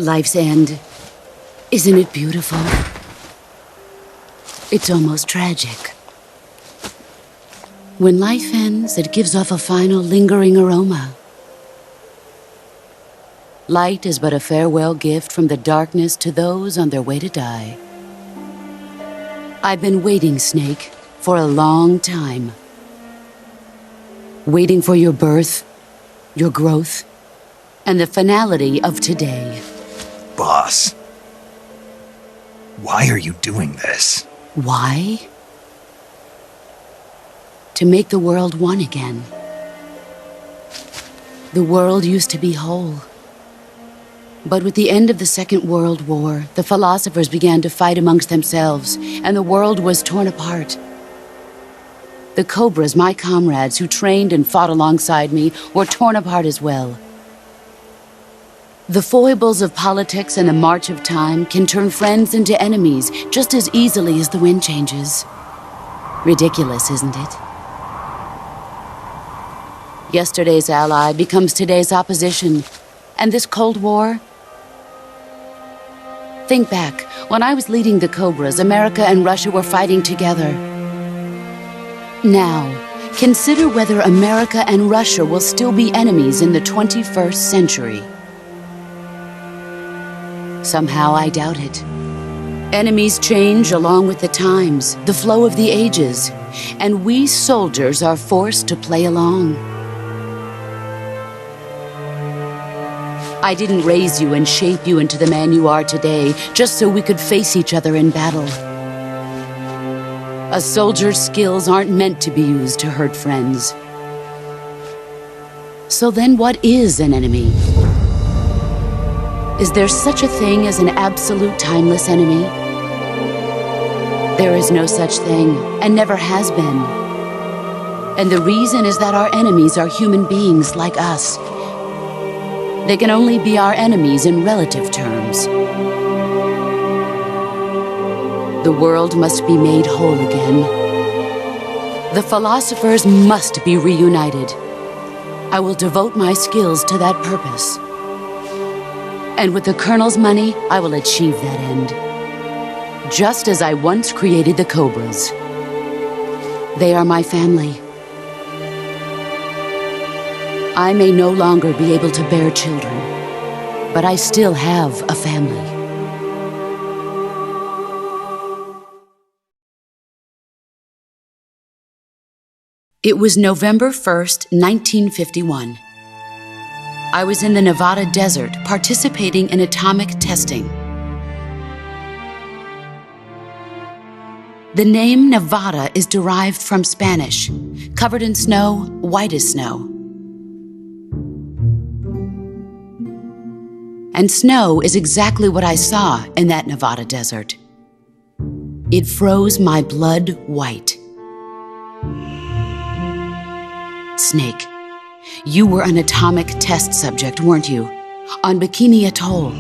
Life's end. Isn't it beautiful? It's almost tragic. When life ends, it gives off a final lingering aroma. Light is but a farewell gift from the darkness to those on their way to die. I've been waiting, Snake, for a long time. Waiting for your birth, your growth, and the finality of today. Boss, why are you doing this? Why? To make the world one again. The world used to be whole. But with the end of the Second World War, the philosophers began to fight amongst themselves, and the world was torn apart. The Cobras, my comrades who trained and fought alongside me, were torn apart as well. The foibles of politics and the march of time can turn friends into enemies just as easily as the wind changes. Ridiculous, isn't it? Yesterday's ally becomes today's opposition, and this Cold War? Think back, when I was leading the Cobras, America and Russia were fighting together. Now, consider whether America and Russia will still be enemies in the 21st century. Somehow I doubt it. Enemies change along with the times, the flow of the ages, and we soldiers are forced to play along. I didn't raise you and shape you into the man you are today just so we could face each other in battle. A soldier's skills aren't meant to be used to hurt friends. So then what is an enemy? Is there such a thing as an absolute timeless enemy? There is no such thing, and never has been. And the reason is that our enemies are human beings like us. They can only be our enemies in relative terms. The world must be made whole again. The philosophers must be reunited. I will devote my skills to that purpose. And with the Colonel's money, I will achieve that end. Just as I once created the Cobras. They are my family. I may no longer be able to bear children, but I still have a family. It was November 1st, 1951. I was in the Nevada desert participating in atomic testing. The name Nevada is derived from Spanish, covered in snow, white as snow. And snow is exactly what I saw in that Nevada desert. It froze my blood white. Snake, you were an atomic test subject, weren't you? On Bikini Atoll.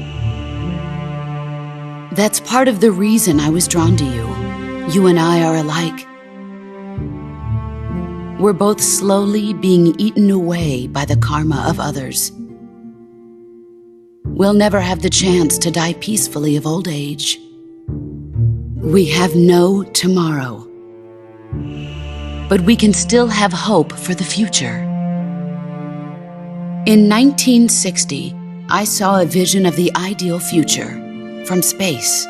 That's part of the reason I was drawn to you. You and I are alike. We're both slowly being eaten away by the karma of others. We'll never have the chance to die peacefully of old age. We have no tomorrow. But we can still have hope for the future. In 1960, I saw a vision of the ideal future from space.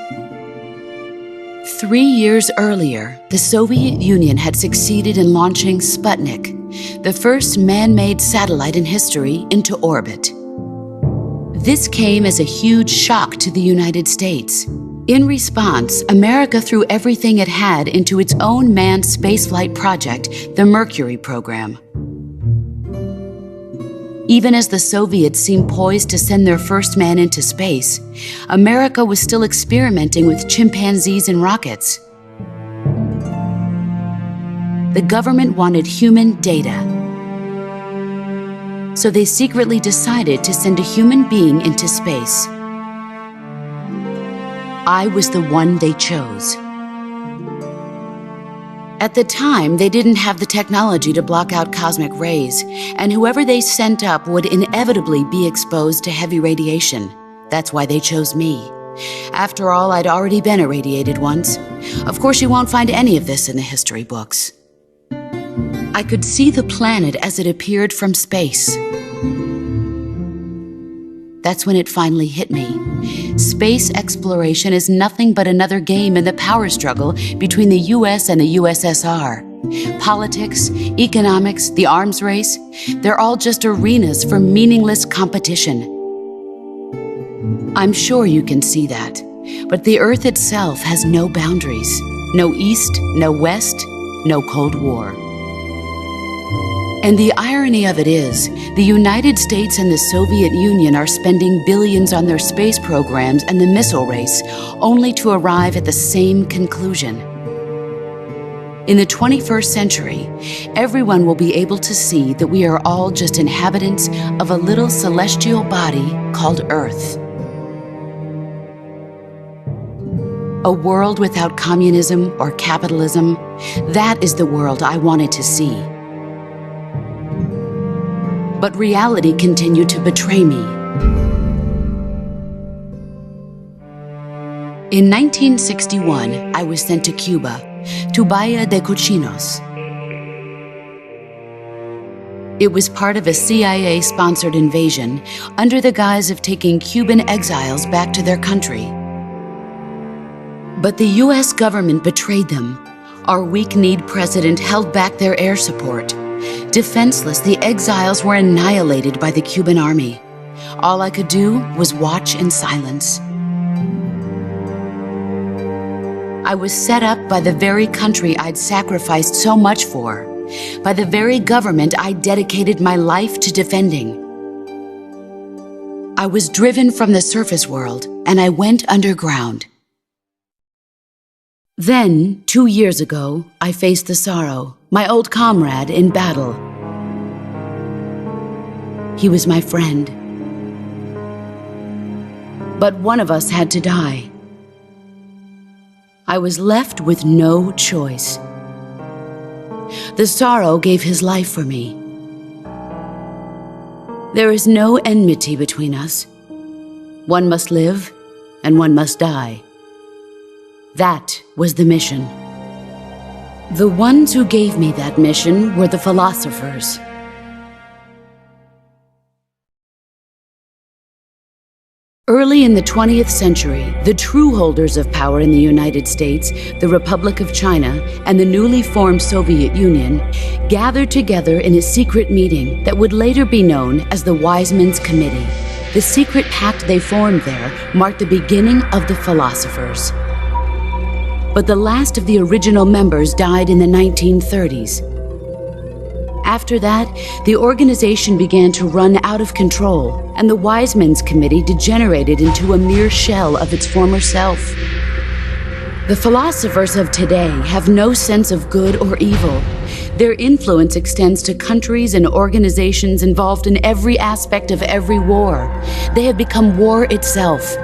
3 years earlier, the Soviet Union had succeeded in launching Sputnik, the first man-made satellite in history, into orbit. This came as a huge shock to the United States. In response, America threw everything it had into its own manned spaceflight project, the Mercury program. Even as the Soviets seemed poised to send their first man into space, America was still experimenting with chimpanzees and rockets. The government wanted human data. So they secretly decided to send a human being into space. I was the one they chose. At the time, they didn't have the technology to block out cosmic rays, and whoever they sent up would inevitably be exposed to heavy radiation. That's why they chose me. After all, I'd already been irradiated once. Of course, you won't find any of this in the history books. I could see the planet as it appeared from space. That's when it finally hit me. Space exploration is nothing but another game in the power struggle between the US and the USSR. Politics, economics, the arms race, they're all just arenas for meaningless competition. I'm sure you can see that, but the Earth itself has no boundaries. No East, no West, no Cold War. And the irony of it is, the United States and the Soviet Union are spending billions on their space programs and the missile race, only to arrive at the same conclusion. In the 21st century, everyone will be able to see that we are all just inhabitants of a little celestial body called Earth. A world without communism or capitalism, that is the world I wanted to see. But reality continued to betray me. In 1961, I was sent to Cuba, to Bahia de Cochinos. It was part of a CIA-sponsored invasion under the guise of taking Cuban exiles back to their country. But the US government betrayed them. Our weak-kneed president held back their air support. Defenseless, the exiles were annihilated by the Cuban army. All I could do was watch in silence. I was set up by the very country I'd sacrificed so much for, by the very government I dedicated my life to defending. I was driven from the surface world, and I went underground. Then, 2 years ago, I faced the Sorrow, my old comrade in battle. He was my friend. But one of us had to die. I was left with no choice. The Sorrow gave his life for me. There is no enmity between us. One must live, and one must die. That was the mission. The ones who gave me that mission were the philosophers. Early in the 20th century, the true holders of power in the United States, the Republic of China, and the newly formed Soviet Union gathered together in a secret meeting that would later be known as the Wise Men's Committee. The secret pact they formed there marked the beginning of the philosophers. But the last of the original members died in the 1930s. After that, the organization began to run out of control, and the Wise Men's Committee degenerated into a mere shell of its former self. The philosophers of today have no sense of good or evil. Their influence extends to countries and organizations involved in every aspect of every war. They have become war itself.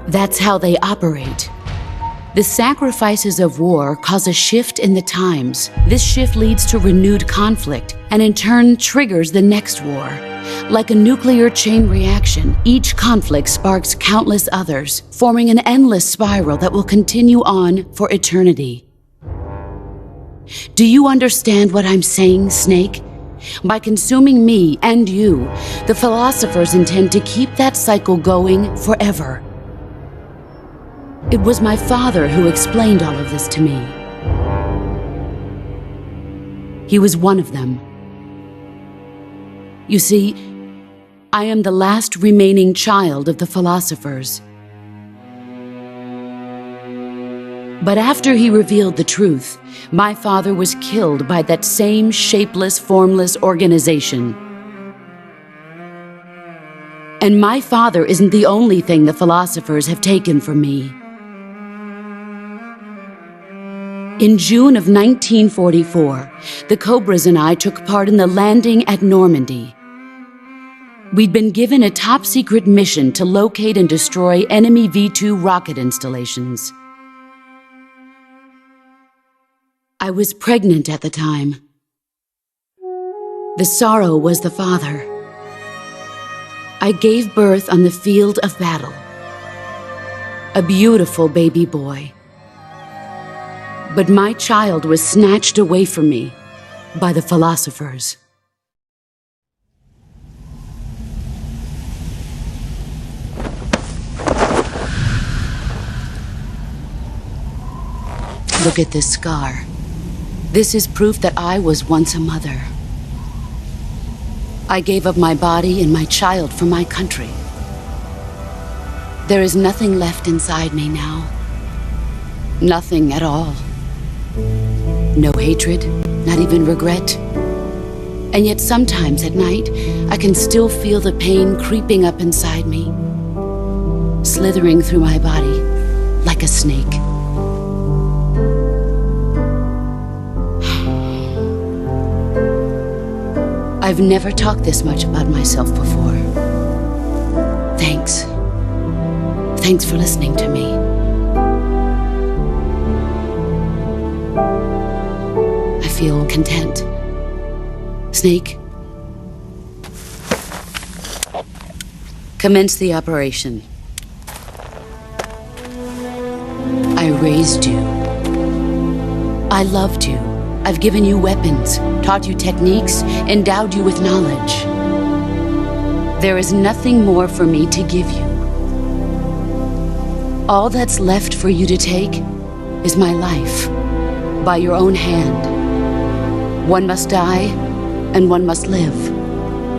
That's how they operate. The sacrifices of war cause a shift in the times. This shift leads to renewed conflict, and in turn triggers the next war. Like a nuclear chain reaction, each conflict sparks countless others, forming an endless spiral that will continue on for eternity. Do you understand what I'm saying, Snake? By consuming me and you, the philosophers intend to keep that cycle going forever. It was my father who explained all of this to me. He was one of them. You see, I am the last remaining child of the philosophers. But after he revealed the truth, my father was killed by that same shapeless, formless organization. And my father isn't the only thing the philosophers have taken from me. In June of 1944, the Cobras and I took part in the landing at Normandy. We'd been given a top-secret mission to locate and destroy enemy V-2 rocket installations. I was pregnant at the time. The Sorrow was the father. I gave birth on the field of battle. A beautiful baby boy. But my child was snatched away from me by the philosophers. Look at this scar. This is proof that I was once a mother. I gave up my body and my child for my country. There is nothing left inside me now. Nothing at all. No hatred, not even regret. And yet sometimes at night, I can still feel the pain creeping up inside me, slithering through my body like a snake. I've never talked this much about myself before. Thanks. Thanks for listening to me. I feel content. Snake, commence the operation. I raised you. I loved you. I've given you weapons, taught you techniques, endowed you with knowledge. There is nothing more for me to give you. All that's left for you to take is my life, by your own hand. One must die, and one must live.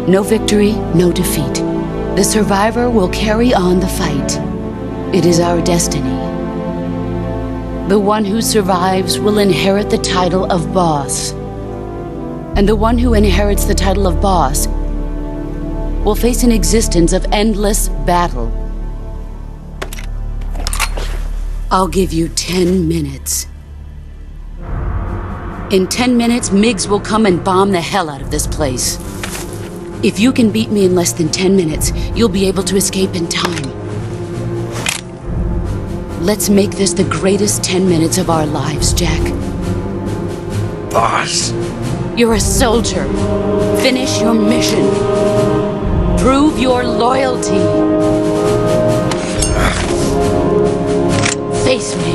No victory, no defeat. The survivor will carry on the fight. It is our destiny. The one who survives will inherit the title of boss. And the one who inherits the title of boss will face an existence of endless battle. I'll give you 10 minutes. In 10 minutes, Miggs will come and bomb the hell out of this place. If you can beat me in less than 10 minutes, you'll be able to escape in time. Let's make this the greatest 10 minutes of our lives, Jack. Boss. You're a soldier. Finish your mission. Prove your loyalty. Face me.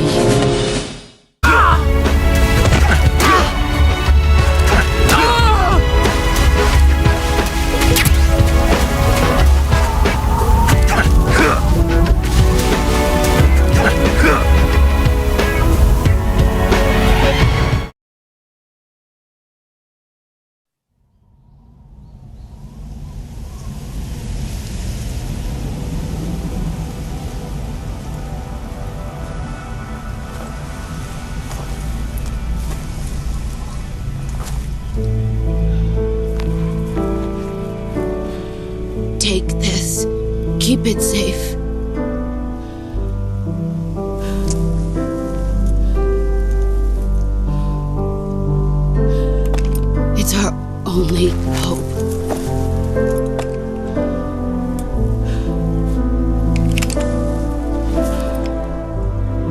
Take this. Keep it safe. It's our only hope.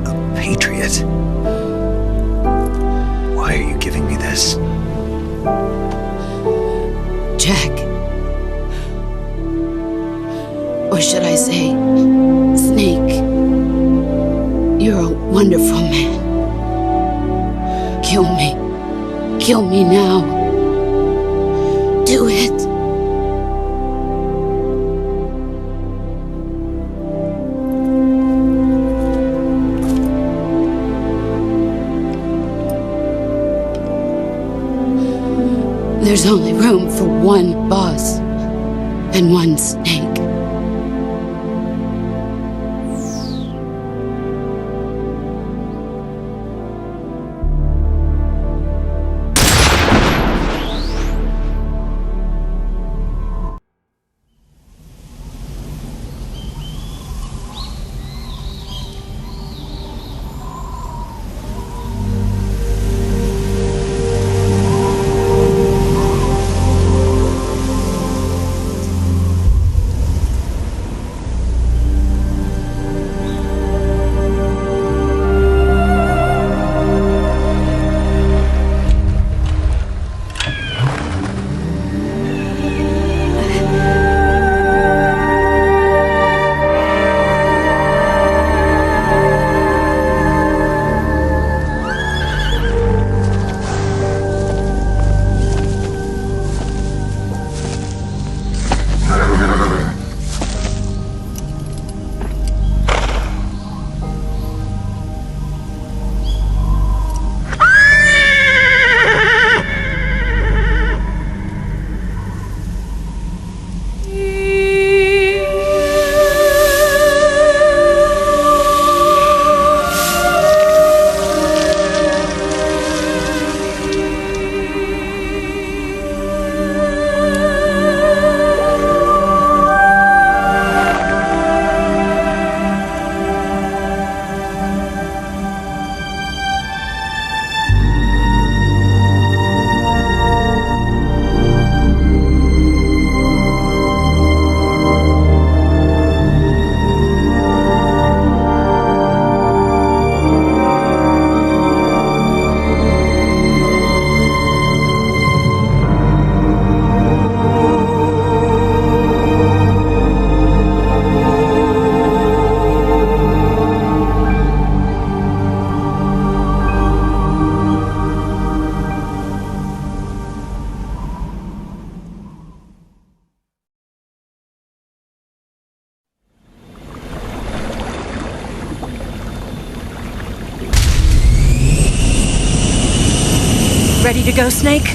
A patriot? Why are you giving me this? Jack. Or should I say, Snake, you're a wonderful man. Kill me. Kill me now. Do it. There's only room for one boss and one Snake. Ready to go, Snake?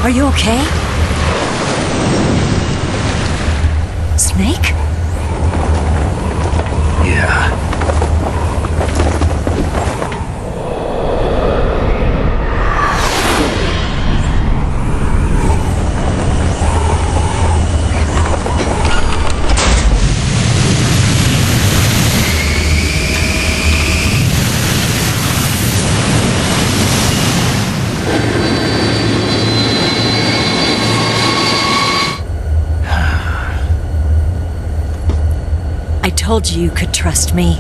Are you okay? Snake? Yeah. I told you you could trust me.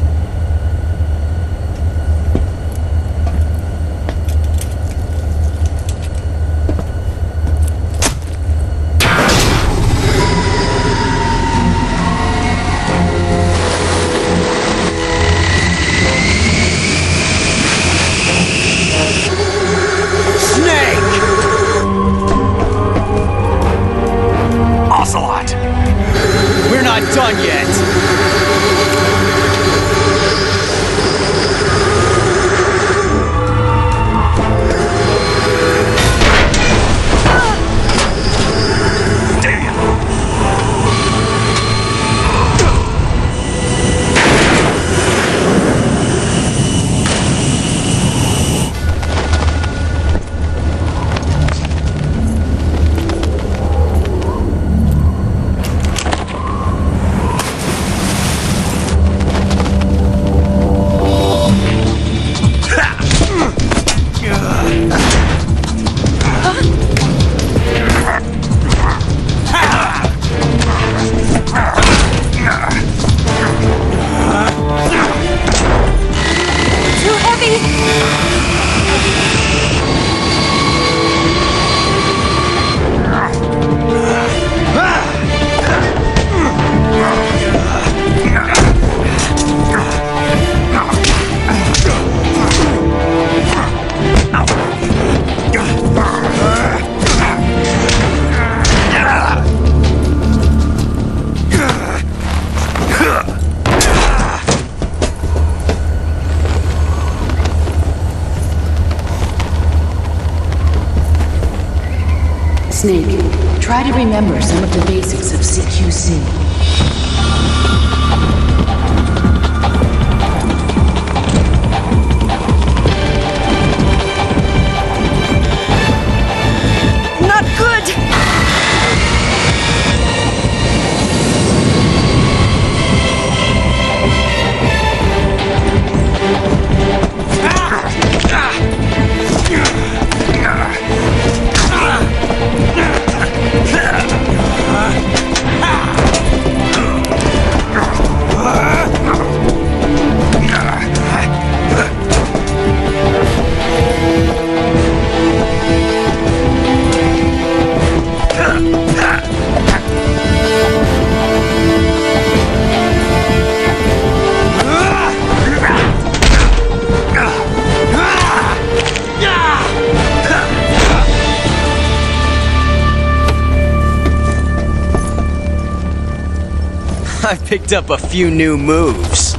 Ocelot! We're not done yet! Snake, try to remember some of the basics of CQC. Not good! I picked up a few new moves.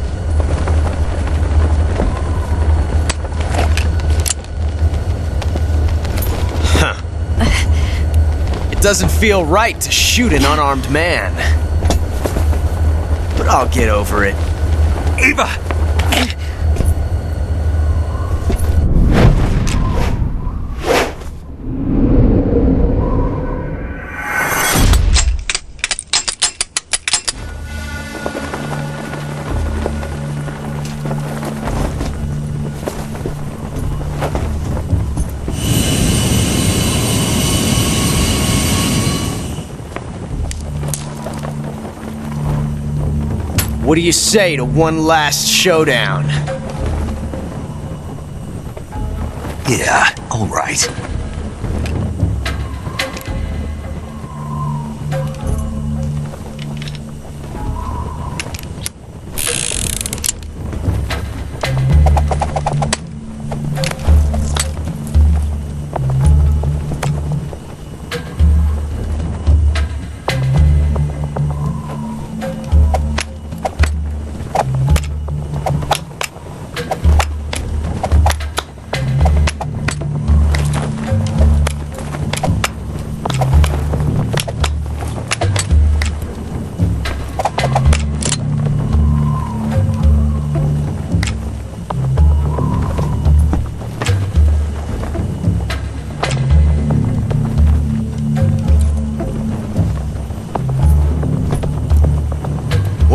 Huh. It doesn't feel right to shoot an unarmed man. But I'll get over it. Eva! What do you say to one last showdown? Yeah, all right.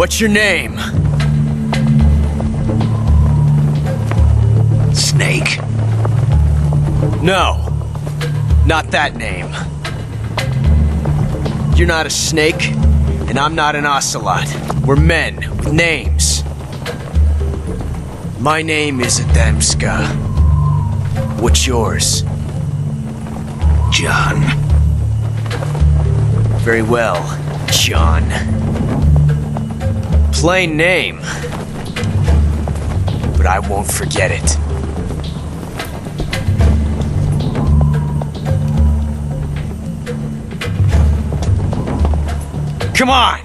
What's your name? Snake. No. Not that name. You're not a snake, and I'm not an ocelot. We're men with names. My name is Adamska. What's yours? John. Very well, John. Plain name. But I won't forget it. Come on!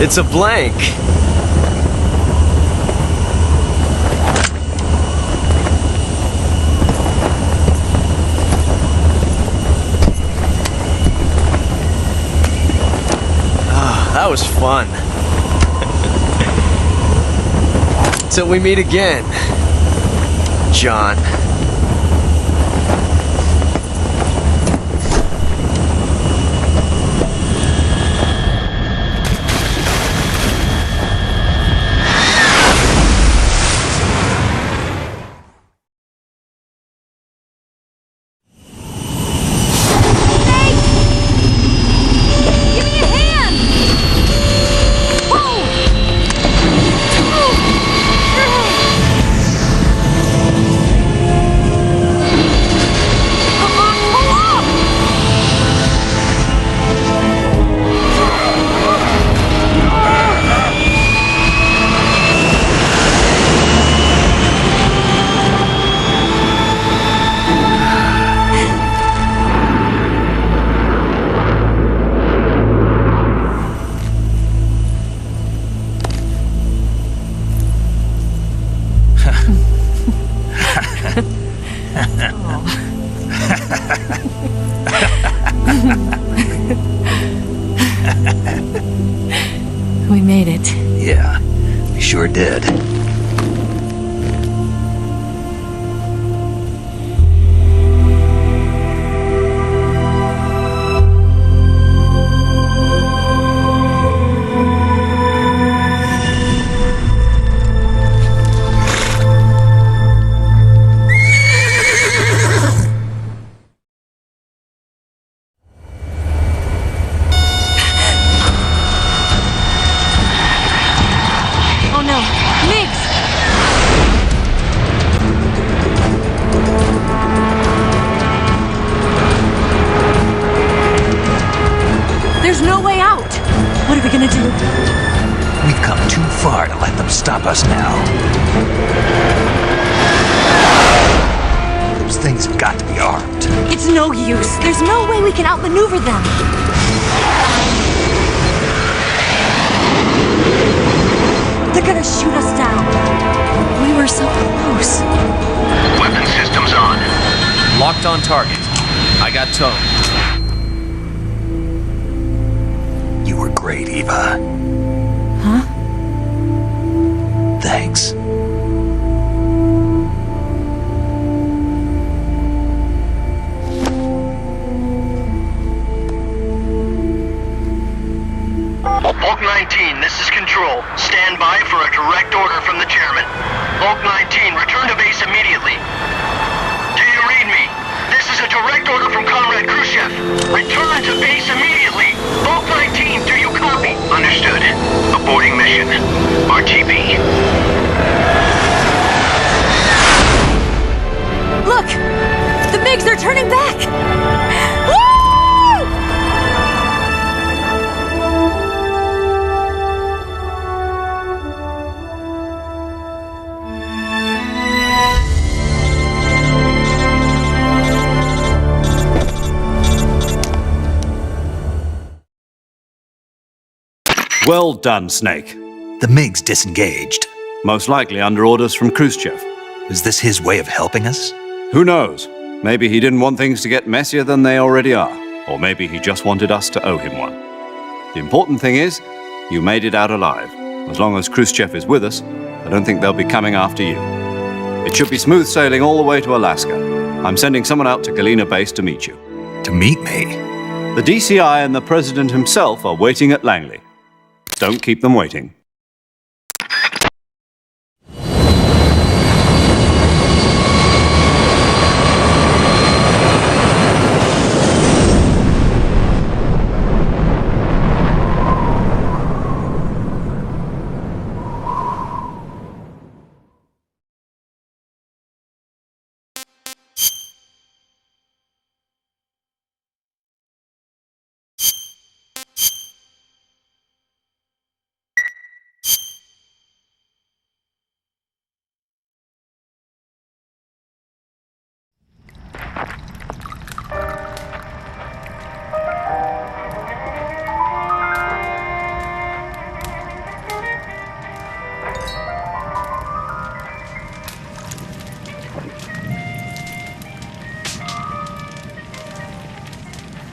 It's a blank. Ah, that was fun. Till we meet again, John. We made it. Yeah, we sure did. Oh no, Migs! There's no way out! What are we gonna do? We've come too far to let them stop us now. Those things have got to be armed. It's no use. There's no way we can outmaneuver them. They're gonna shoot us down. We were so close. Weapon systems on. Locked on target. I got towed. You were great, Eva. Huh? Thanks. Bulk 19, this is Control. Stand by for a direct order from the chairman. Bulk 19, return to base immediately. Do you read me? This is a direct order from Comrade Khrushchev. Return to base immediately. Copy. Understood. Aborting mission. RTB. Look! The MiGs are turning back! Woo! Well done, Snake. The MiGs disengaged. Most likely under orders from Khrushchev. Is this his way of helping us? Who knows? Maybe he didn't want things to get messier than they already are. Or maybe he just wanted us to owe him one. The important thing is, you made it out alive. As long as Khrushchev is with us, I don't think they'll be coming after you. It should be smooth sailing all the way to Alaska. I'm sending someone out to Galena Base to meet you. To meet me? The DCI and the President himself are waiting at Langley. Don't keep them waiting.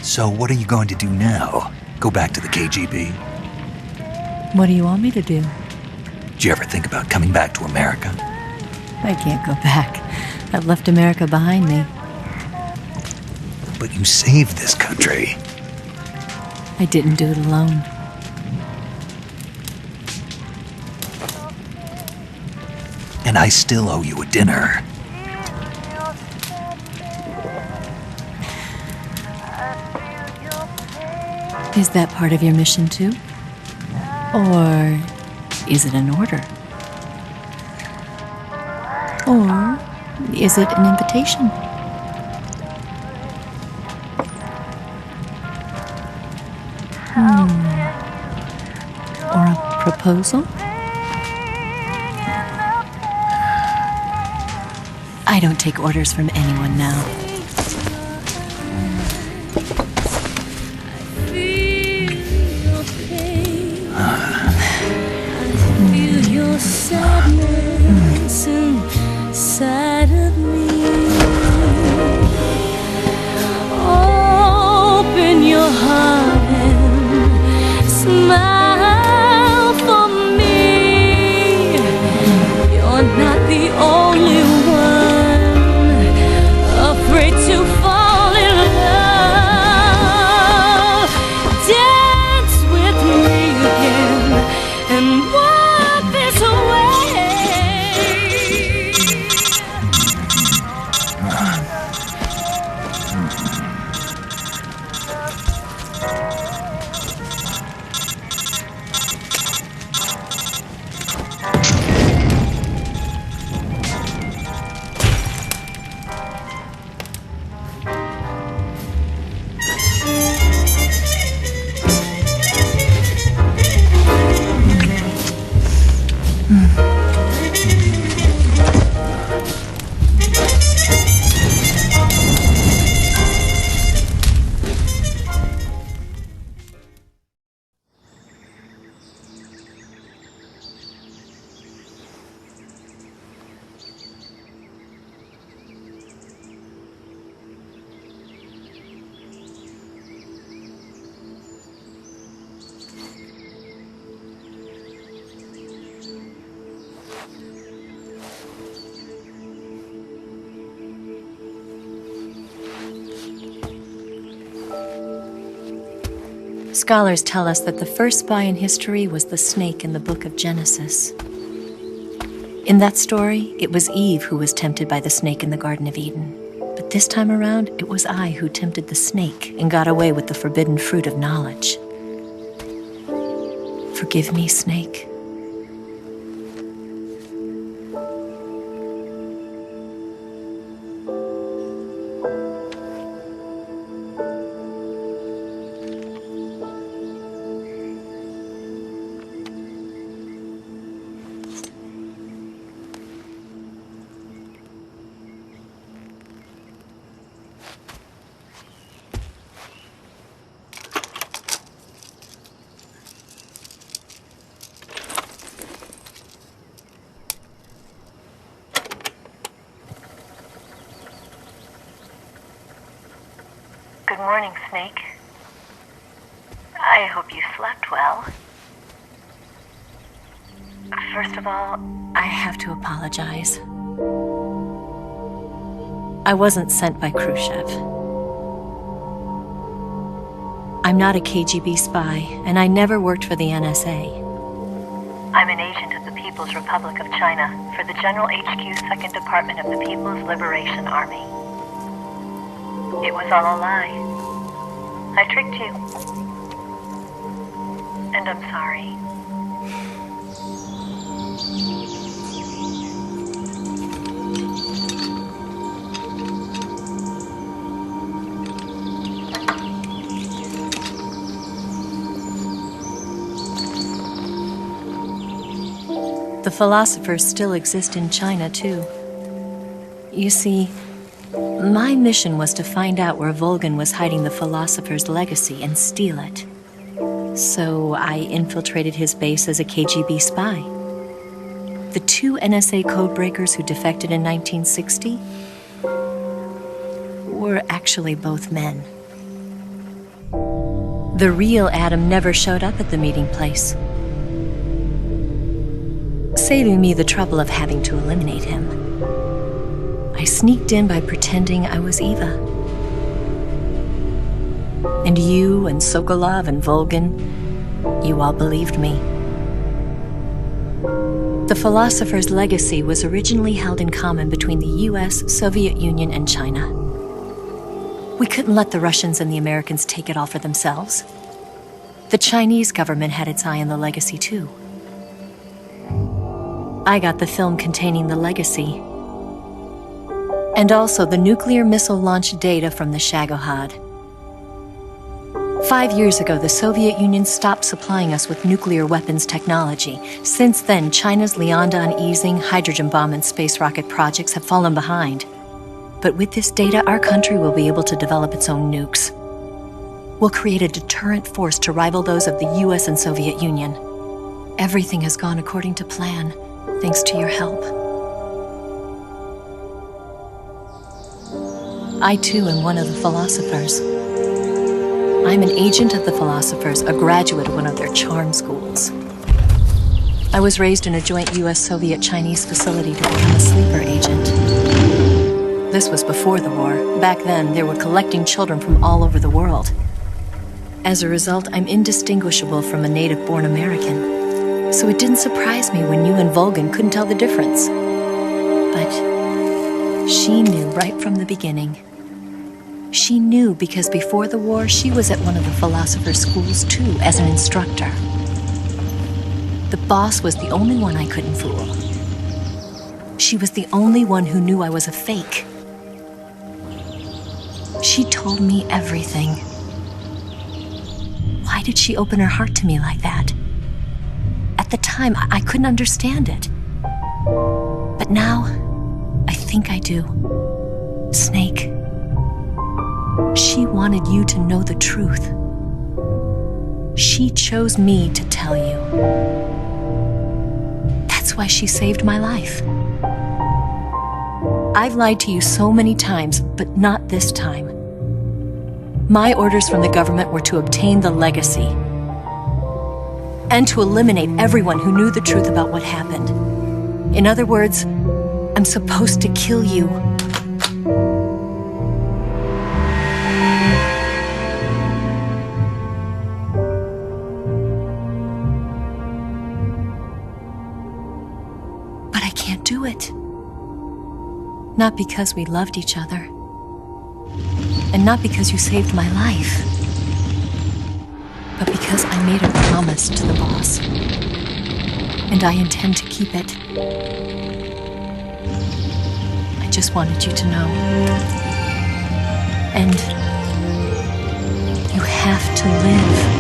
So what are you going to do now? Go back to the KGB? What do you want me to do? Did you ever think about coming back to America? I can't go back. I've left America behind me. But you saved this country. I didn't do it alone. And I still owe you a dinner. Is that part of your mission too? Or is it an order? Or is it an invitation? Or a proposal? I don't take orders from anyone now. Sadness inside of me. Open your heart and smile for me. You're not the only one afraid to fall in love. Dance with me again and walk this way. Scholars tell us that the first spy in history was the snake in the book of Genesis. In that story, it was Eve who was tempted by the snake in the Garden of Eden. But this time around, it was I who tempted the snake and got away with the forbidden fruit of knowledge. Forgive me, Snake. Good morning, Snake. I hope you slept well. First of all, I have to apologize. I wasn't sent by Khrushchev. I'm not a KGB spy, and I never worked for the NSA. I'm an agent of the People's Republic of China for the General HQ 2nd Department of the People's Liberation Army. It was all a lie. I tricked you. And I'm sorry. The philosophers still exist in China, too. You see, my mission was to find out where Volgin was hiding the philosopher's legacy and steal it. So I infiltrated his base as a KGB spy. The 2 NSA codebreakers who defected in 1960 were actually both men. The real Adam never showed up at the meeting place, saving me the trouble of having to eliminate him. I sneaked in by pretending I was Eva. And you and Sokolov and Volgin, you all believed me. The philosopher's legacy was originally held in common between the US, Soviet Union, and China. We couldn't let the Russians and the Americans take it all for themselves. The Chinese government had its eye on the legacy too. I got the film containing the legacy, and also the nuclear missile launch data from the Shagohod. 5 years ago, the Soviet Union stopped supplying us with nuclear weapons technology. Since then, China's Liaodong, Yizheng, hydrogen bomb, and space rocket projects have fallen behind. But with this data, our country will be able to develop its own nukes. We'll create a deterrent force to rival those of the US and Soviet Union. Everything has gone according to plan, thanks to your help. I too am one of the philosophers. I'm an agent of the philosophers, a graduate of one of their charm schools. I was raised in a joint US-Soviet-Chinese facility to become a sleeper agent. This was before the war. Back then, they were collecting children from all over the world. As a result, I'm indistinguishable from a native-born American. So it didn't surprise me when you and Volgin couldn't tell the difference. But she knew right from the beginning. She knew because before the war, she was at one of the philosopher's schools too, as an instructor. The boss was the only one I couldn't fool. She was the only one who knew I was a fake. She told me everything. Why did she open her heart to me like that? At the time, I couldn't understand it. But now, I think I do. Snake. She wanted you to know the truth. She chose me to tell you. That's why she saved my life. I've lied to you so many times, but not this time. My orders from the government were to obtain the legacy and to eliminate everyone who knew the truth about what happened. In other words, I'm supposed to kill you. But I can't do it. Not because we loved each other. And not because you saved my life. But because Because I made a promise to the boss. And I intend to keep it. I just wanted you to know. And you have to live.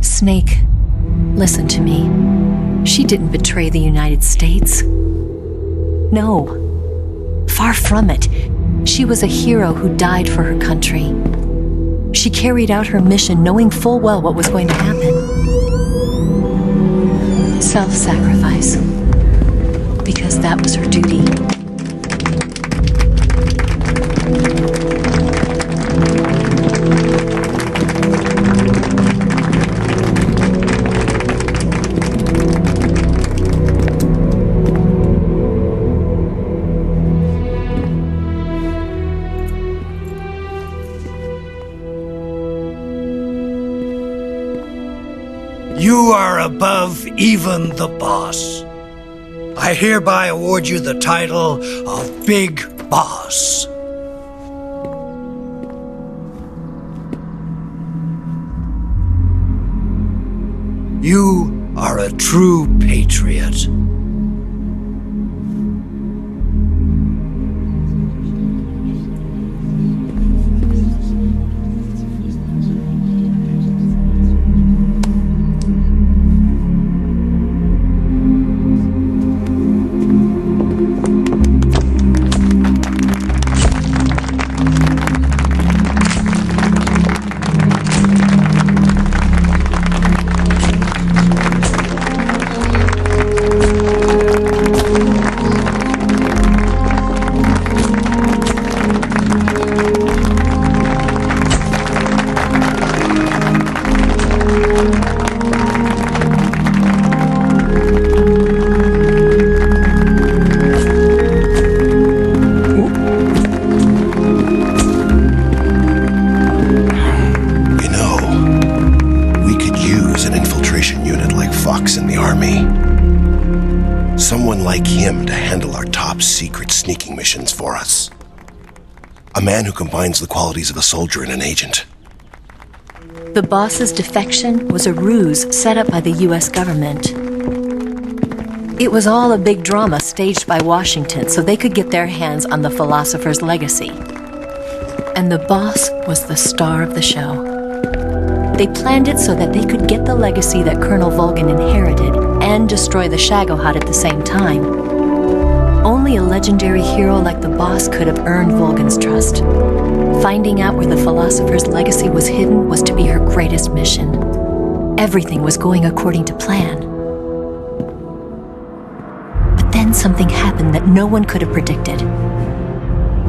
Snake, listen to me. She didn't betray the United States. No. Far from it. She was a hero who died for her country. She carried out her mission knowing full well what was going to happen. Self-sacrifice. Because that was her duty. You are above even the boss. I hereby award you the title of Big Boss. You are a true patriot. Someone like him to handle our top secret sneaking missions for us. A man who combines the qualities of a soldier and an agent. The boss's defection was a ruse set up by the US government. It was all a big drama staged by Washington so they could get their hands on the philosopher's legacy. And the boss was the star of the show. They planned it so that they could get the legacy that Colonel Volgin inherited and destroy the Shagohod at the same time. Only a legendary hero like the boss could have earned Volgin's trust. Finding out where the philosopher's legacy was hidden was to be her greatest mission. Everything was going according to plan. But then something happened that no one could have predicted.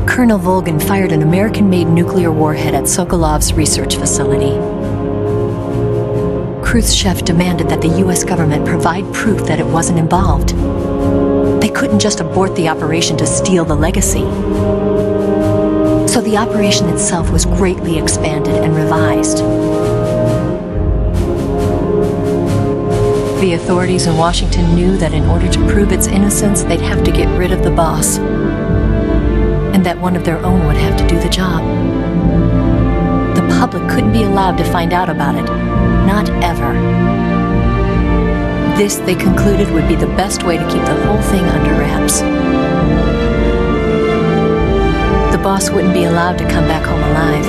Colonel Volgin fired an American-made nuclear warhead at Sokolov's research facility. Khrushchev demanded that the US government provide proof that it wasn't involved. They couldn't just abort the operation to steal the legacy. So the operation itself was greatly expanded and revised. The authorities in Washington knew that in order to prove its innocence, they'd have to get rid of the boss. And that one of their own would have to do the job. The public couldn't be allowed to find out about it. Not ever. This, they concluded, would be the best way to keep the whole thing under wraps. The boss wouldn't be allowed to come back home alive.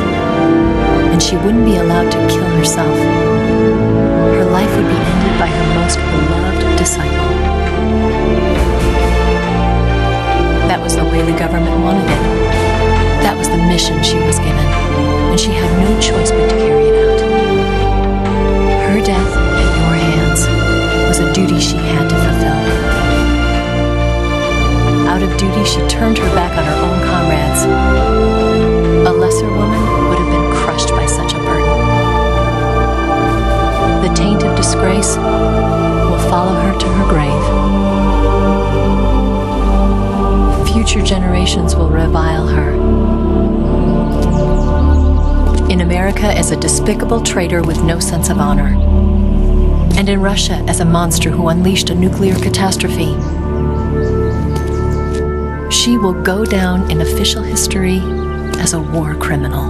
And she wouldn't be allowed to kill herself. Her life would be ended by her most beloved disciple. That was the way the government wanted it. That was the mission she was given. And she had no choice but to carry it out. Her death at your hands was a duty she had to fulfill. Out of duty, she turned her back on her own comrades. A lesser woman would have been crushed by such a burden. Future generations will revile her. In America as a despicable traitor with no sense of honor. And in Russia as a monster who unleashed a nuclear catastrophe. She will go down in official history as a war criminal.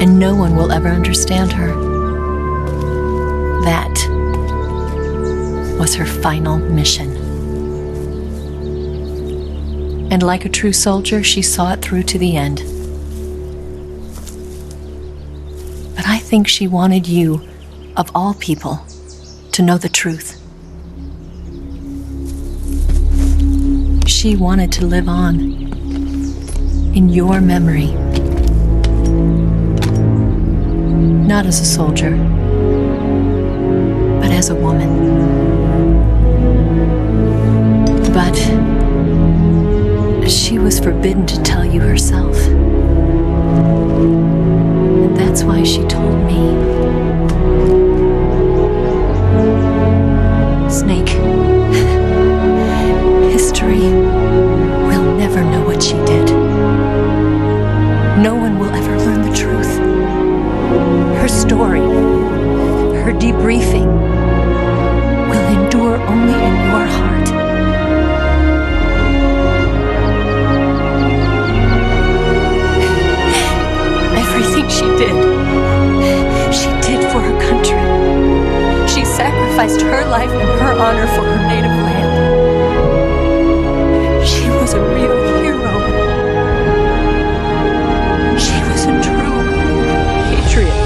And no one will ever understand her. That was her final mission. And like a true soldier, she saw it through to the end. But I think she wanted you, of all people, to know the truth. She wanted to live on in your memory. Not as a soldier, but as a woman. But she was forbidden to tell you herself. And that's why she told me. Snake, history will never know what she did. No one will ever learn the truth. Her story, her debriefing, will endure only in your heart. Everything she did for her country. She sacrificed her life and her honor for her native land. She was a real hero. She was a true patriot.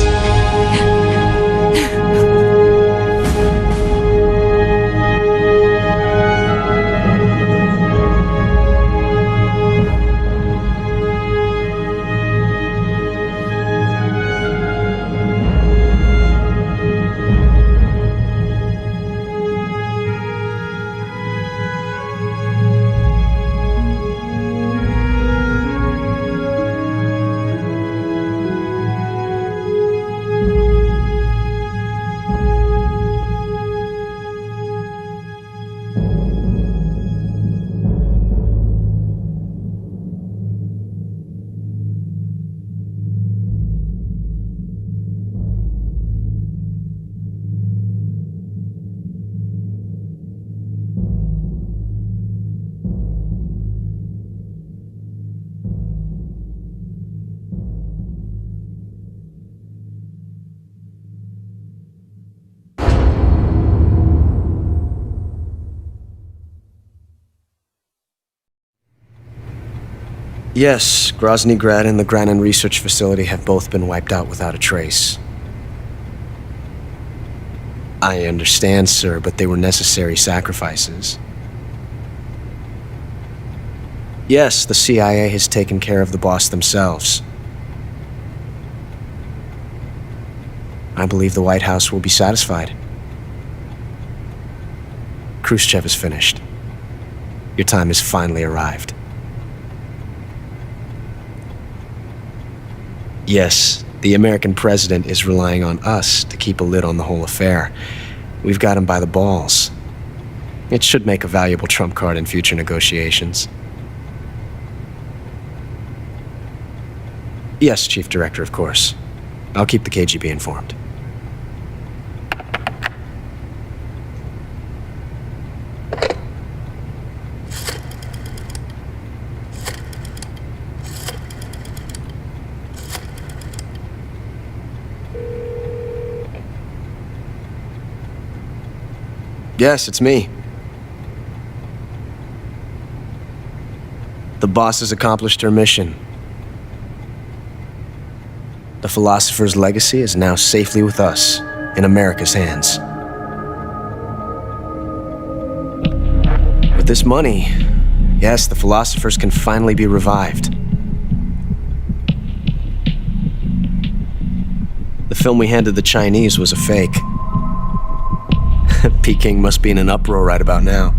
Yes, Grozny Grad and the Granin Research Facility have both been wiped out without a trace. I understand, sir, but they were necessary sacrifices. Yes, the CIA has taken care of the boss themselves. I believe the White House will be satisfied. Khrushchev is finished. Your time has finally arrived. Yes, the American president is relying on us to keep a lid on the whole affair. We've got him by the balls. It should make a valuable trump card in future negotiations. Yes, Chief Director, of course. I'll keep the KGB informed. Yes, it's me. The boss has accomplished her mission. The philosopher's legacy is now safely with us, in America's hands. With this money, yes, the philosophers can finally be revived. The film we handed the Chinese was a fake. Peking must be in an uproar right about now.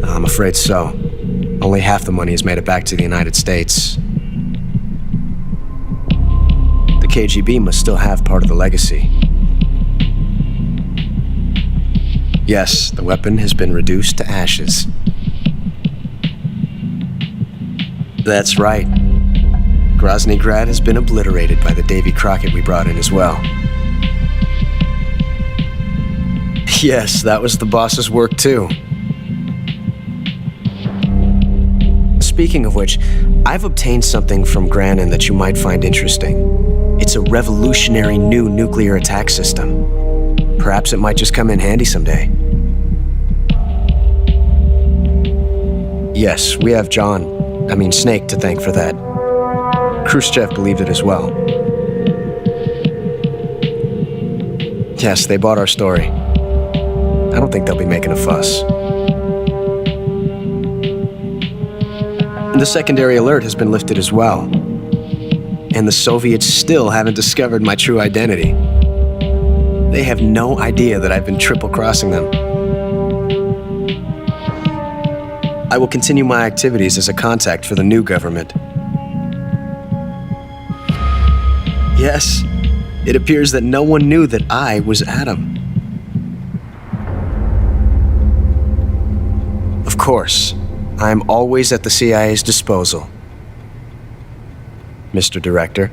I'm afraid so. Only half the money has made it back to the United States. The KGB must still have part of the legacy. Yes, the weapon has been reduced to ashes. That's right. Grozny Grad has been obliterated by the Davy Crockett we brought in as well. Yes, that was the boss's work too. Speaking of which, I've obtained something from Granin that you might find interesting. It's a revolutionary new nuclear attack system. Perhaps it might just come in handy someday. Yes, we have Snake to thank for that. Khrushchev believed it as well. Yes, they bought our story. I don't think they'll be making a fuss. The secondary alert has been lifted as well. And the Soviets still haven't discovered my true identity. They have no idea that I've been triple-crossing them. I will continue my activities as a contact for the new government. Yes, it appears that no one knew that I was Adam. Of course, I'm always at the CIA's disposal, Mr. Director.